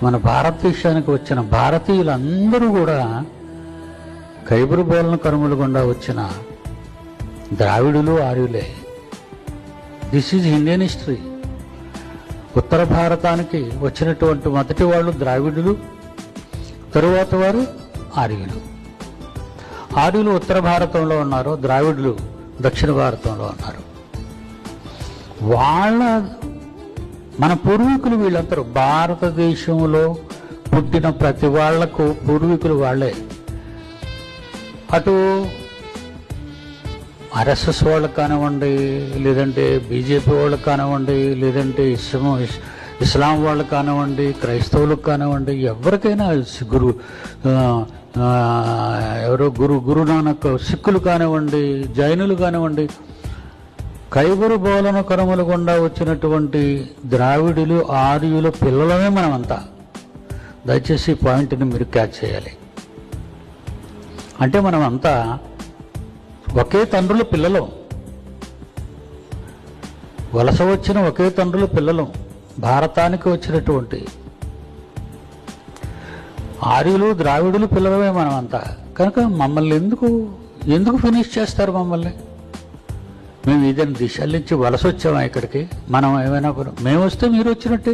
మన భారతదేశానికి వచ్చిన భారతీయులందరూ కూడా కైబరు బోలన కనుమల గుండా వచ్చిన ద్రావిడులు, ఆర్యులే. This is Indian history. ఉత్తర భారతానికి వచ్చినటువంటి మొదటి వాళ్ళు ద్రావిడులు, తరువాత వారు ఆర్యులు. ఆర్యులు ఉత్తర భారతంలో ఉన్నారు, ద్రావిడులు దక్షిణ భారతంలో ఉన్నారు. మన పూర్వీకులు వీళ్ళందరూ భారతదేశంలో పుట్టిన ప్రతి వాళ్లకు పూర్వీకులు వాళ్ళే. అటు ఆర్ఎస్ఎస్ వాళ్ళకి కానివ్వండి, లేదంటే బీజేపీ వాళ్ళకి కానివ్వండి, లేదంటే ఇస్లాం వాళ్ళకి కానివ్వండి, క్రైస్తవులకు కానివ్వండి, ఎవరికైనా గురునానక్ సిక్కులు కానివ్వండి, జైనులు కానివ్వండి, కైబరు బోలన కనుమల గుండా వచ్చినటువంటి ద్రావిడులు, ఆర్యుల పిల్లలమే మనమంతా. దయచేసి ఈ పాయింట్ని మీరు క్యాచ్ చేయాలి. అంటే మనమంతా ఒకే తండ్రుల పిల్లలు, వలస వచ్చిన ఒకే తండ్రుల పిల్లలు, భారతానికి వచ్చినటువంటి ఆర్యులు, ద్రావిడులు పిల్లలమే మనమంతా. కనుక మమ్మల్ని ఎందుకు ఫినిష్ చేస్తారు? మమ్మల్ని మేము ఏదైనా దిశల నుంచి వలస వచ్చామా ఇక్కడికి? మనం ఏమైనా మేము వస్తే మీరు వచ్చినట్టే.